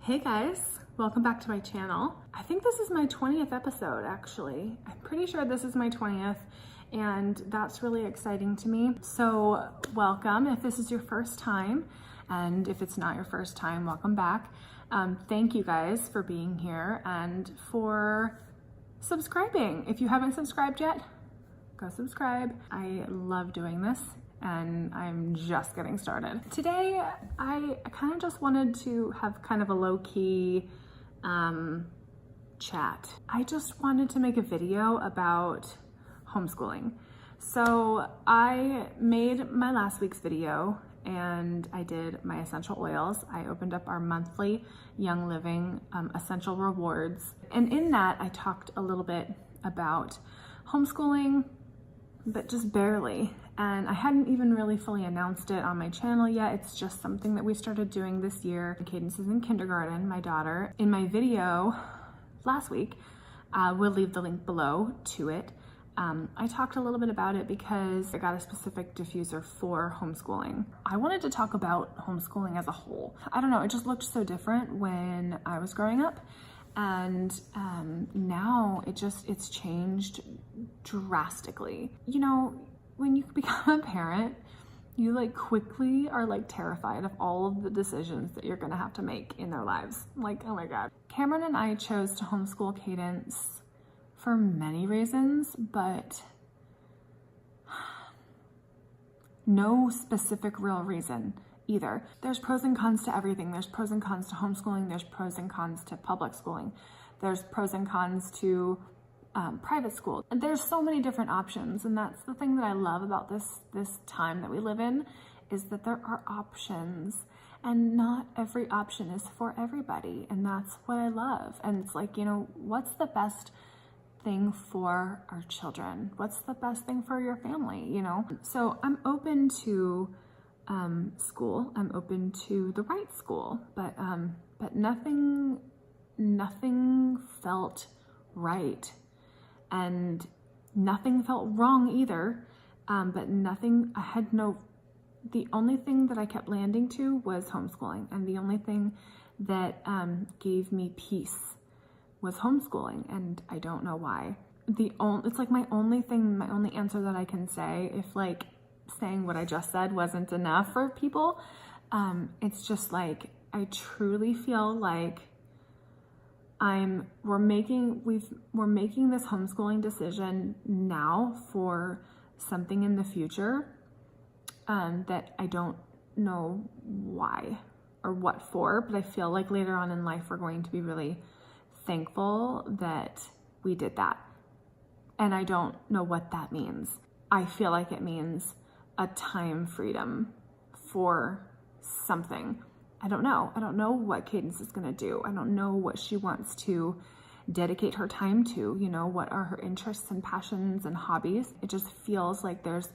Hey guys, welcome back to my channel. I think this is my 20th episode actually. I'm pretty sure this is my 20th and that's really exciting to me. So welcome if this is your first time, and if it's not your first time, welcome back. Thank you guys for being here and for subscribing. If you haven't subscribed yet, go subscribe. I love doing this and I'm just getting started. Today, I kind of just wanted to have kind of a low-key chat. I just wanted to make a video about homeschooling. So I made my last week's video and I did my essential oils. I opened up our monthly Young Living essential rewards. And in that, I talked a little bit about homeschooling, but just barely. And I hadn't even really fully announced it on my channel yet. It's just something that we started doing this year. Cadence is in kindergarten, my daughter. In my video last week, we'll leave the link below to it. I talked a little bit about it because I got a specific diffuser for homeschooling. I wanted to talk about homeschooling as a whole. I don't know, it just looked so different when I was growing up. And now it's changed drastically. You know, when you become a parent, you quickly are terrified of all of the decisions that you're gonna have to make in their lives. Oh my God. Cameron and I chose to homeschool Cadence for many reasons, but no specific real reason either. There's pros and cons to everything. There's pros and cons to homeschooling. There's pros and cons to public schooling. There's pros and cons to private school. And there's so many different options. And that's the thing that I love about this time that we live in, is that there are options and not every option is for everybody. And that's what I love. And it's what's the best thing for our children? What's the best thing for your family, So I'm open to school. I'm open to the right school, but nothing felt right, and nothing felt wrong either. The only thing that I kept landing to was homeschooling, and the only thing that gave me peace was homeschooling, and I don't know why. It's my only answer that I can say if saying what I just said wasn't enough for people. It's just I truly feel like we're making this homeschooling decision now for something in the future that I don't know why or what for, but I feel like later on in life we're going to be really thankful that we did that. And I don't know what that means. I feel like it means a time freedom for something. I don't know. I don't know what Cadence is gonna do. I don't know what she wants to dedicate her time to, what are her interests and passions and hobbies. It just feels like there's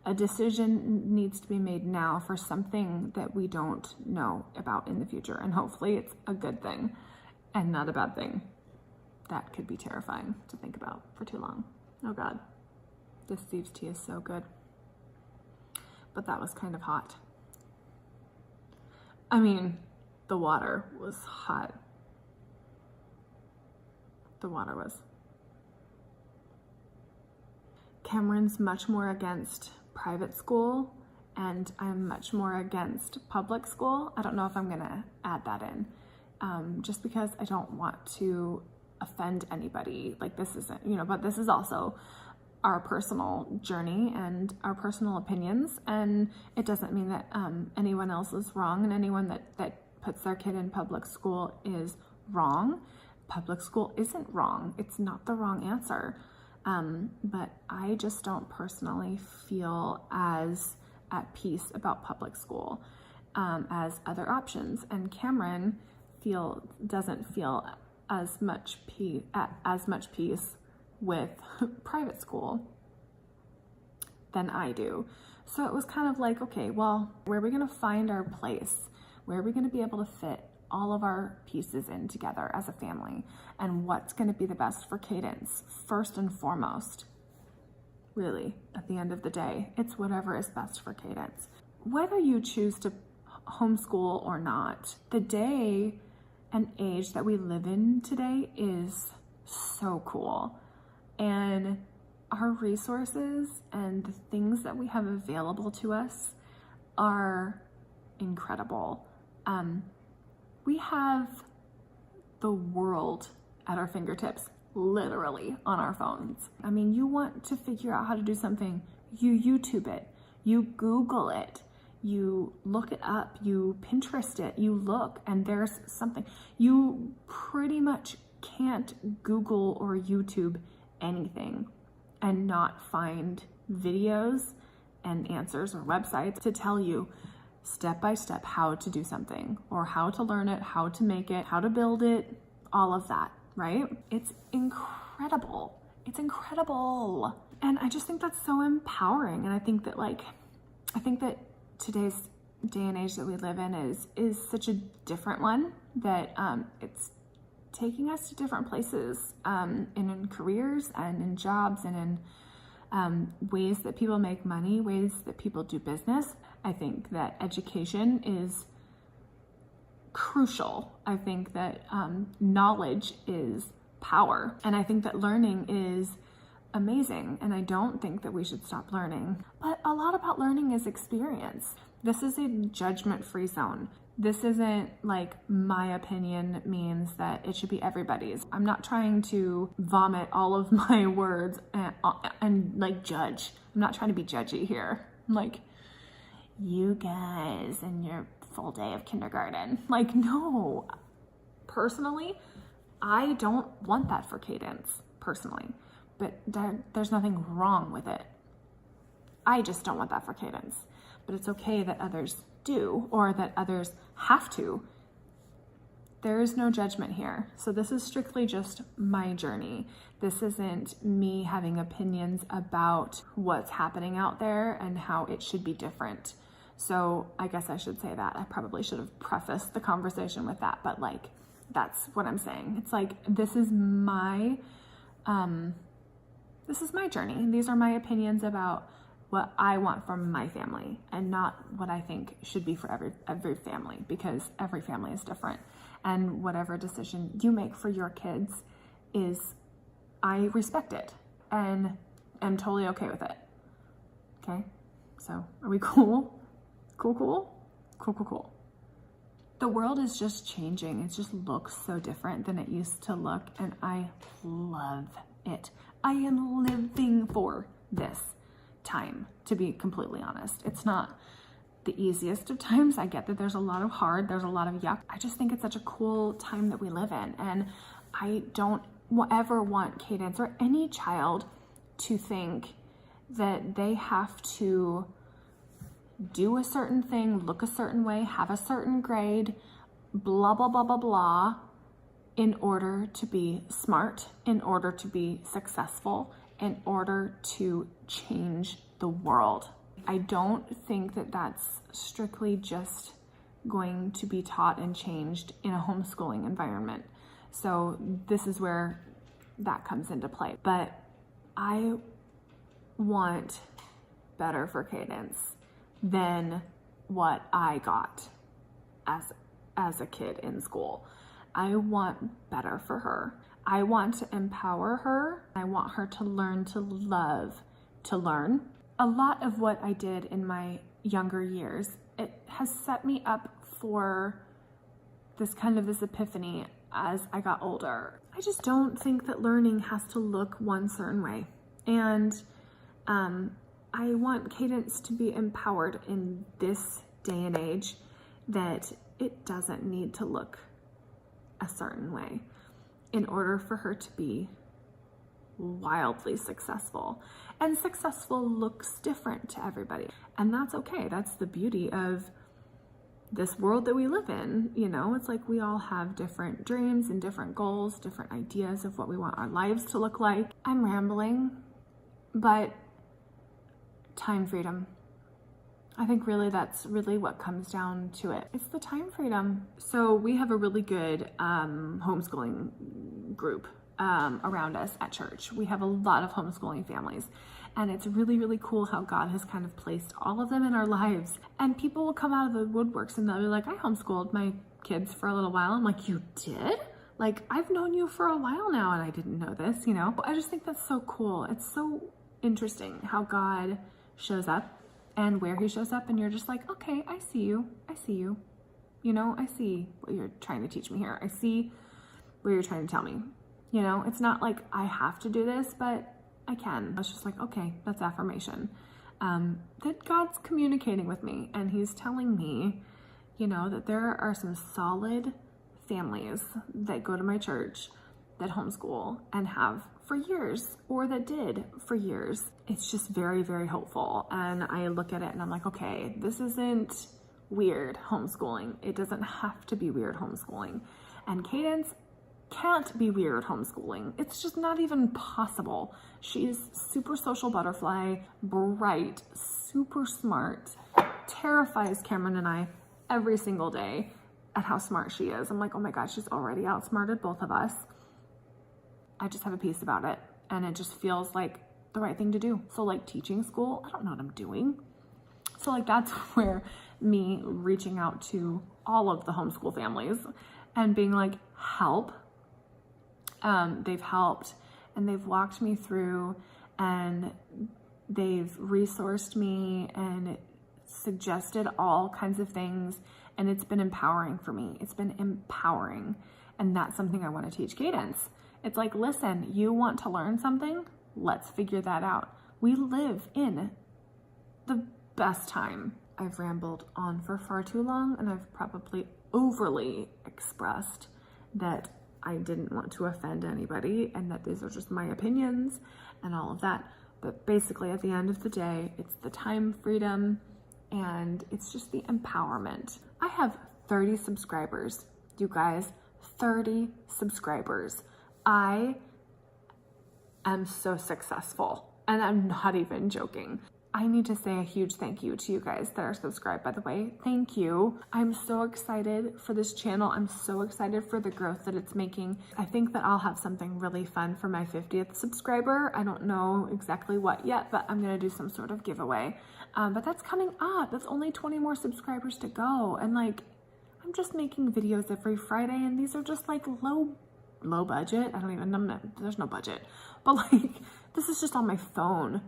a decision needs to be made now for something that we don't know about in the future. And hopefully it's a good thing and not a bad thing. That could be terrifying to think about for too long. Oh God, this Thieves tea is so good. But that was kind of hot. I mean, the water was hot. The water was. Cameron's much more against private school, and I'm much more against public school. I don't know if I'm gonna add that in, just because I don't want to offend anybody. This isn't, but this is also our personal journey and our personal opinions, and it doesn't mean that anyone else is wrong, and anyone that puts their kid in public school is wrong. Public school isn't wrong. It's not the wrong answer. But I just don't personally feel as at peace about public school as other options, and Cameron doesn't feel as much peace with private school than I do. So it was kind of okay, well, where are we gonna find our place? Where are we gonna be able to fit all of our pieces in together as a family? And what's gonna be the best for Cadence? First and foremost, really, at the end of the day, it's whatever is best for Cadence. Whether you choose to homeschool or not, the day and age that we live in today is so cool. And our resources and the things that we have available to us are incredible. We have the world at our fingertips, literally on our phones. I mean, you want to figure out how to do something, you YouTube it, you Google it, you look it up, you Pinterest it, you look, and there's something. You pretty much can't Google or YouTube anything and not find videos and answers or websites to tell you step by step how to do something, or how to learn it, how to make it, how to build it, all of that, right? It's incredible. It's incredible. And I just think that's so empowering. And I think that today's day and age that we live in is such a different one, that it's taking us to different places, in careers and in jobs and in ways that people make money, ways that people do business. I think that education is crucial. I think that knowledge is power. And I think that learning is amazing. And I don't think that we should stop learning. But a lot about learning is experience. This is a judgment-free zone. This isn't like my opinion means that it should be everybody's. I'm not trying to vomit all of my words and like judge. I'm not trying to be judgy here. I'm like, you guys and your full day of kindergarten. Like, no. Personally, I don't want that for Cadence, personally. But there's nothing wrong with it. I just don't want that for Cadence. But it's okay that others do, or that others have to. There is no judgment here. So this is strictly just my journey. This isn't me having opinions about what's happening out there and how it should be different. So I guess I should say that. I probably should have prefaced the conversation with that, but like, that's what I'm saying. It's like, this is my journey. These are my opinions about what I want from my family, and not what I think should be for every family, because every family is different. And whatever decision you make for your kids I respect it and am totally okay with it. Okay? So are we cool? Cool. The world is just changing. It just looks so different than it used to look, and I love it. I am living for this time, to be completely honest. It's not the easiest of times. I get that there's a lot of there's a lot of yuck. I just think it's such a cool time that we live in, and I don't ever want Cadence or any child to think that they have to do a certain thing, look a certain way, have a certain grade, blah, blah, blah, blah, blah, in order to be smart, in order to be successful, in order to change the world. I don't think that that's strictly just going to be taught and changed in a homeschooling environment. So this is where that comes into play. But I want better for Cadence than what I got as a kid in school. I want better for her. I want to empower her. I want her to learn to love to learn. A lot of what I did in my younger years, it has set me up for this epiphany as I got older. I just don't think that learning has to look one certain way. And I want Cadence to be empowered in this day and age, that it doesn't need to look a certain way in order for her to be wildly successful. And successful looks different to everybody. And that's okay. That's the beauty of this world that we live in. You know, it's like we all have different dreams and different goals, different ideas of what we want our lives to look like. I'm rambling, but time freedom. I think really that's really what comes down to it. It's the time freedom. So we have a really good homeschooling group around us at church. We have a lot of homeschooling families, and it's really, really cool how God has kind of placed all of them in our lives. And people will come out of the woodworks and they'll be like, I homeschooled my kids for a little while. I'm like, you did? Like, I've known you for a while now and I didn't know this, you know? I just think that's so cool. It's so interesting how God shows up and where he shows up, and you're just like, okay, I see you. I see you. You know, I see what you're trying to teach me here. I see what you're trying to tell me. You know, it's not like I have to do this, but I can. It's just like, okay, that's affirmation. That God's communicating with me and he's telling me, you know, that there are some solid families that go to my church that homeschool and have for years, or that did for years. It's just very, very hopeful. And I look at it and I'm like, okay, this isn't weird homeschooling. It doesn't have to be weird homeschooling. And Cadence can't be weird homeschooling. It's just not even possible. She's super social butterfly, bright, super smart, terrifies Cameron and I every single day at how smart she is. I'm like, oh my gosh, she's already outsmarted both of us. I just have a piece about it and it just feels like the right thing to do. So like teaching school, I don't know what I'm doing. So like that's where me reaching out to all of the homeschool families and being like, help. They've helped and they've walked me through and they've resourced me and suggested all kinds of things, and it's been empowering for me. It's been empowering, and that's something I want to teach Cadence. It's like, listen, you want to learn something? Let's figure that out. We live in the best time. I've rambled on for far too long, and I've probably overly expressed that I didn't want to offend anybody and that these are just my opinions and all of that. But basically at the end of the day, it's the time freedom and it's just the empowerment. I have 30 subscribers, you guys, 30 subscribers. I am so successful and I'm not even joking. I need to say a huge thank you to you guys that are subscribed, by the way. Thank you. I'm so excited for this channel. I'm so excited for the growth that it's making. I think that I'll have something really fun for my 50th subscriber. I don't know exactly what yet, but I'm gonna do some sort of giveaway. But that's coming up. That's only 20 more subscribers to go. And like, I'm just making videos every Friday and these are just like low budget. I don't even know, there's no budget. But like, this is just on my phone.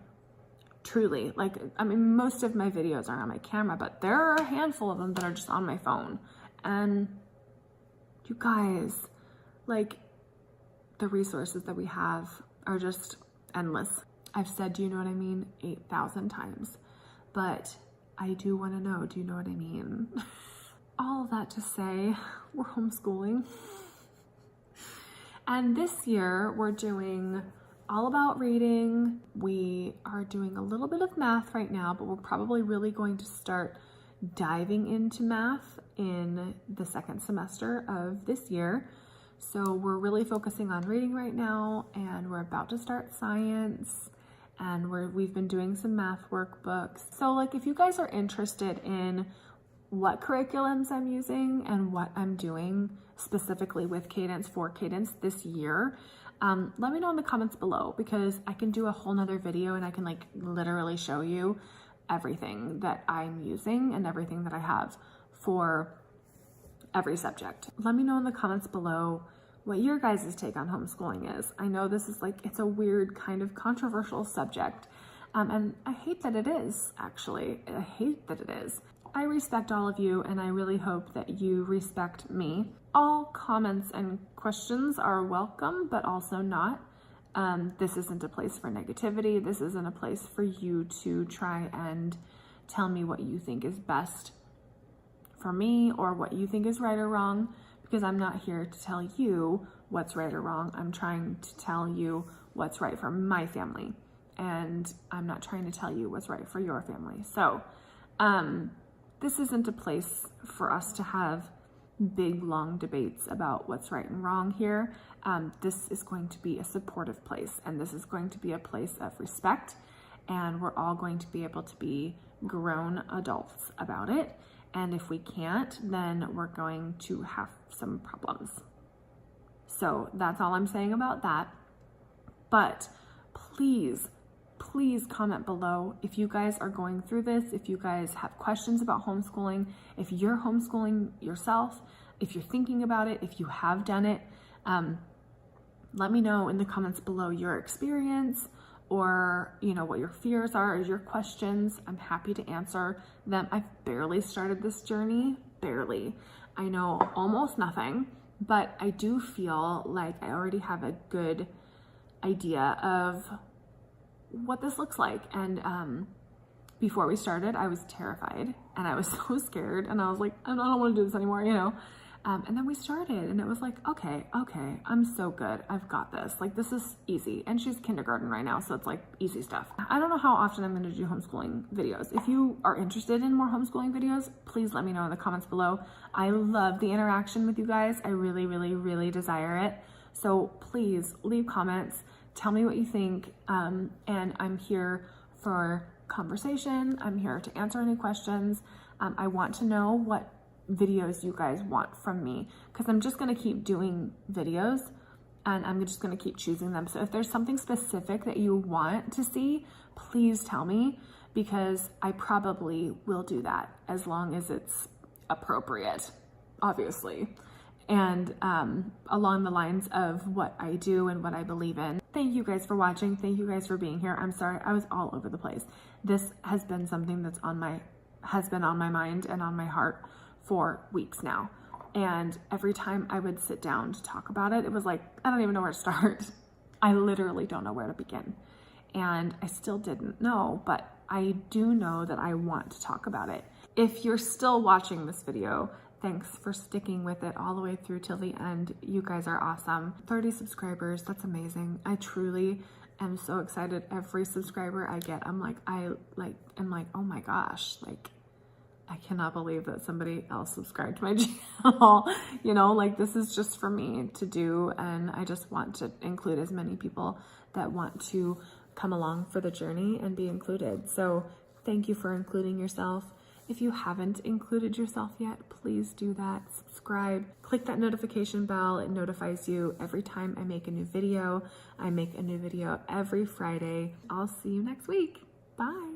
Truly, like, I mean, most of my videos are on my camera, but there are a handful of them that are just on my phone. And you guys, like, the resources that we have are just endless. I've said, do you know what I mean? 8,000 times, but I do want to know, do you know what I mean? All of that to say, we're homeschooling. And this year we're doing all about reading. We are doing a little bit of math right now, but we're probably really going to start diving into math in the second semester of this year. So we're really focusing on reading right now, and we're about to start science, and we've been doing some math workbooks. So like, if you guys are interested in what curriculums I'm using and what I'm doing specifically with Cadence for Cadence this year, let me know in the comments below, because I can do a whole nother video and I can like literally show you everything that I'm using and everything that I have for every subject. Let me know in the comments below what your guys' take on homeschooling is. I know this is like, it's a weird kind of controversial subject, and I hate that it is, actually. I hate that it is. I respect all of you, and I really hope that you respect me. All comments and questions are welcome, but also not. This isn't a place for negativity. This isn't a place for you to try and tell me what you think is best for me or what you think is right or wrong, because I'm not here to tell you what's right or wrong. I'm trying to tell you what's right for my family, and I'm not trying to tell you what's right for your family. So, this isn't a place for us to have big, long debates about what's right and wrong here. This is going to be a supportive place, and this is going to be a place of respect, and we're all going to be able to be grown adults about it. And if we can't, then we're going to have some problems. So that's all I'm saying about that. But please comment below if you guys are going through this, if you guys have questions about homeschooling, if you're homeschooling yourself, if you're thinking about it, if you have done it. Let me know in the comments below your experience, or what your fears are, or your questions. I'm happy to answer them. I've barely started this journey, barely. I know almost nothing, but I do feel like I already have a good idea of what this looks like. And before we started, I was terrified and I was so scared, and I was like, I don't want to do this anymore, and then we started, and it was like, okay, I'm so good. I've got this. Like, this is easy. And she's kindergarten right now, so it's like easy stuff. I don't know how often I'm going to do homeschooling videos. If you are interested in more homeschooling videos, please let me know in the comments below. I love the interaction with you guys. I really, really, really desire it. So please leave comments. Tell me what you think. And I'm here for conversation. I'm here to answer any questions. I want to know what videos you guys want from me, because I'm just going to keep doing videos, and I'm just going to keep choosing them. So if there's something specific that you want to see, please tell me, because I probably will do that as long as it's appropriate, obviously, and along the lines of what I do and what I believe in. Thank you guys for watching. Thank you guys for being here. I'm sorry I was all over the place. This has been something that's on my mind and on my heart for weeks now. And every time I would sit down to talk about it, it was like, I don't even know where to start. I literally don't know where to begin. And I still didn't know, but I do know that I want to talk about it. If you're still watching this video, thanks for sticking with it all the way through till the end. You guys are awesome. 30 subscribers, that's amazing. I truly am so excited. Every subscriber I get, I'm like, oh my gosh, like, I cannot believe that somebody else subscribed to my channel. Like, this is just for me to do, and I just want to include as many people that want to come along for the journey and be included. So thank you for including yourself. If you haven't included yourself yet, please do that. Subscribe, click that notification bell. It notifies you every time I make a new video. I make a new video every Friday. I'll see you next week. Bye.